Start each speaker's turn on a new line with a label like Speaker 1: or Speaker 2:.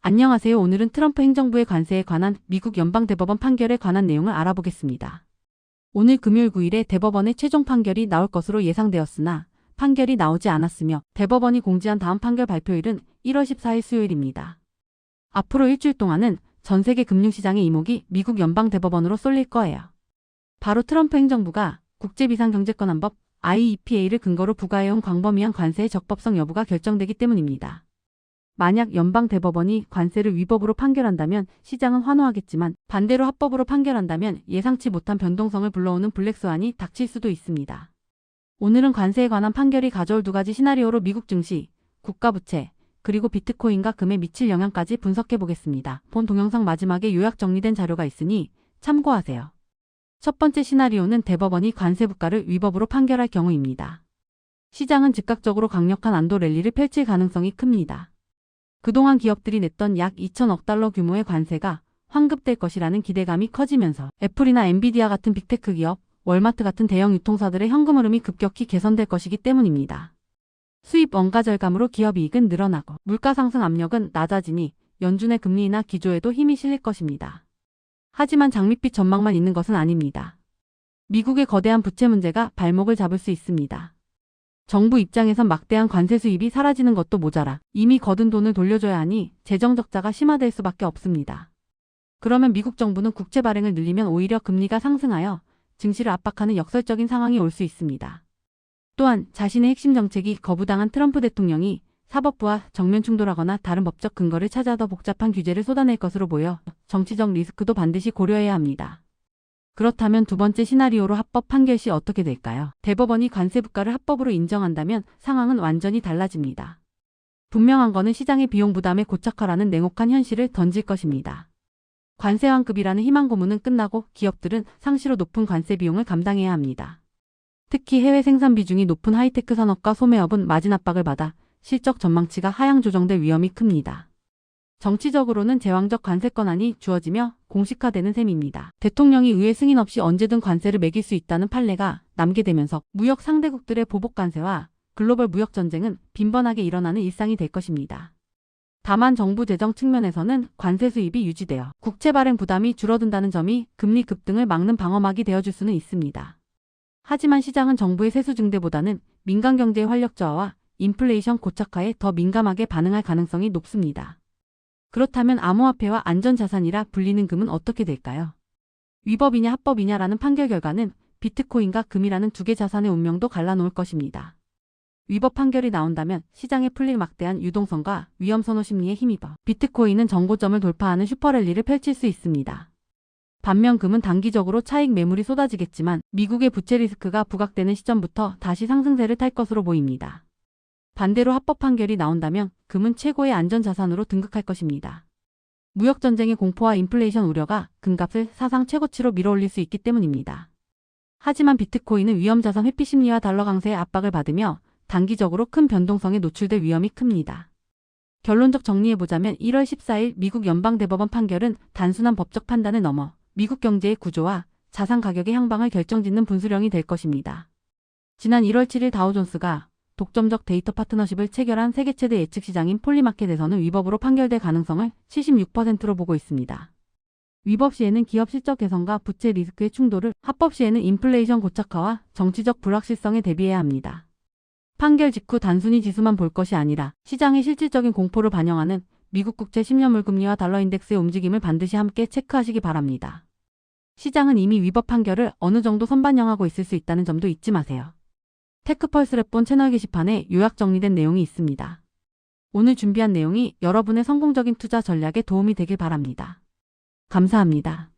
Speaker 1: 안녕하세요. 오늘은 트럼프 행정부의 관세에 관한 미국 연방대법원 판결에 관한 내용을 알아보겠습니다. 오늘 금요일 9일에 대법원의 최종 판결이 나올 것으로 예상되었으나 판결이 나오지 않았으며 대법원이 공지한 다음 판결 발표일은 1월 14일 수요일입니다. 앞으로 일주일 동안은 전 세계 금융시장의 이목이 미국 연방대법원으로 쏠릴 거예요. 바로 트럼프 행정부가 국제비상경제권한법 IEPA를 근거로 부과해온 광범위한 관세의 적법성 여부가 결정되기 때문입니다. 만약 연방대법원이 관세를 위법으로 판결한다면 시장은 환호하겠지만 반대로 합법으로 판결한다면 예상치 못한 변동성을 불러오는 블랙스완이 닥칠 수도 있습니다. 오늘은 관세에 관한 판결이 가져올 두 가지 시나리오로 미국 증시, 국가부채, 그리고 비트코인과 금에 미칠 영향까지 분석해 보겠습니다. 본 동영상 마지막에 요약 정리된 자료가 있으니 참고하세요. 첫 번째 시나리오는 대법원이 관세 부과를 위법으로 판결할 경우입니다. 시장은 즉각적으로 강력한 안도 랠리를 펼칠 가능성이 큽니다. 그동안 기업들이 냈던 약 2천억 달러 규모의 관세가 환급될 것이라는 기대감이 커지면서 애플이나 엔비디아 같은 빅테크 기업, 월마트 같은 대형 유통사들의 현금 흐름이 급격히 개선될 것이기 때문입니다. 수입 원가 절감으로 기업 이익은 늘어나고 물가 상승 압력은 낮아지니 연준의 금리 인하 기조에도 힘이 실릴 것입니다. 하지만 장밋빛 전망만 있는 것은 아닙니다. 미국의 거대한 부채 문제가 발목을 잡을 수 있습니다. 정부 입장에선 막대한 관세 수입이 사라지는 것도 모자라 이미 거둔 돈을 돌려줘야 하니 재정 적자가 심화될 수밖에 없습니다. 그러면 미국 정부는 국채 발행을 늘리면 오히려 금리가 상승하여 증시를 압박하는 역설적인 상황이 올 수 있습니다. 또한 자신의 핵심 정책이 거부당한 트럼프 대통령이 사법부와 정면 충돌하거나 다른 법적 근거를 찾아 더 복잡한 규제를 쏟아낼 것으로 보여 정치적 리스크도 반드시 고려해야 합니다. 그렇다면 두 번째 시나리오로 합법 판결 시 어떻게 될까요? 대법원이 관세 부과를 합법으로 인정한다면 상황은 완전히 달라집니다. 분명한 것은 시장의 비용 부담에 고착화라는 냉혹한 현실을 던질 것입니다. 관세 완급이라는 희망 고문은 끝나고 기업들은 상시로 높은 관세 비용을 감당해야 합니다. 특히 해외 생산 비중이 높은 하이테크 산업과 소매업은 마진 압박을 받아 실적 전망치가 하향 조정될 위험이 큽니다. 정치적으로는 제왕적 관세권한이 주어지며 공식화되는 셈입니다. 대통령이 의회 승인 없이 언제든 관세를 매길 수 있다는 판례가 남게 되면서 무역 상대국들의 보복 관세와 글로벌 무역 전쟁은 빈번하게 일어나는 일상이 될 것입니다. 다만 정부 재정 측면에서는 관세 수입이 유지되어 국채 발행 부담이 줄어든다는 점이 금리 급등을 막는 방어막이 되어줄 수는 있습니다. 하지만 시장은 정부의 세수 증대보다는 민간 경제의 활력 저하와 인플레이션 고착화에 더 민감하게 반응할 가능성이 높습니다. 그렇다면 암호화폐와 안전자산이라 불리는 금은 어떻게 될까요? 위법이냐 합법이냐라는 판결 결과는 비트코인과 금이라는 두 개 자산의 운명도 갈라놓을 것입니다. 위법 판결이 나온다면 시장에 풀릴 막대한 유동성과 위험 선호 심리에 힘입어 비트코인은 정고점을 돌파하는 슈퍼랠리를 펼칠 수 있습니다. 반면 금은 단기적으로 차익 매물이 쏟아지겠지만 미국의 부채 리스크가 부각되는 시점부터 다시 상승세를 탈 것으로 보입니다. 반대로 합법 판결이 나온다면 금은 최고의 안전자산으로 등극할 것입니다. 무역전쟁의 공포와 인플레이션 우려가 금값을 사상 최고치로 밀어올릴 수 있기 때문입니다. 하지만 비트코인은 위험자산 회피 심리와 달러 강세의 압박을 받으며 단기적으로 큰 변동성에 노출될 위험이 큽니다. 결론적 정리해보자면 1월 14일 미국 연방대법원 판결은 단순한 법적 판단을 넘어 미국 경제의 구조와 자산 가격의 향방을 결정짓는 분수령이 될 것입니다. 지난 1월 7일 다우존스가 독점적 데이터 파트너십을 체결한 세계 최대 예측 시장인 폴리마켓에서는 위법으로 판결될 가능성을 76%로 보고 있습니다. 위법 시에는 기업 실적 개선과 부채 리스크의 충돌을, 합법 시에는 인플레이션 고착화와 정치적 불확실성에 대비해야 합니다. 판결 직후 단순히 지수만 볼 것이 아니라 시장의 실질적인 공포를 반영하는 미국 국채 10년물 금리와 달러 인덱스의 움직임을 반드시 함께 체크하시기 바랍니다. 시장은 이미 위법 판결을 어느 정도 선반영하고 있을 수 있다는 점도 잊지 마세요. 테크펄스 랩본 채널 게시판에 요약 정리된 내용이 있습니다. 오늘 준비한 내용이 여러분의 성공적인 투자 전략에 도움이 되길 바랍니다. 감사합니다.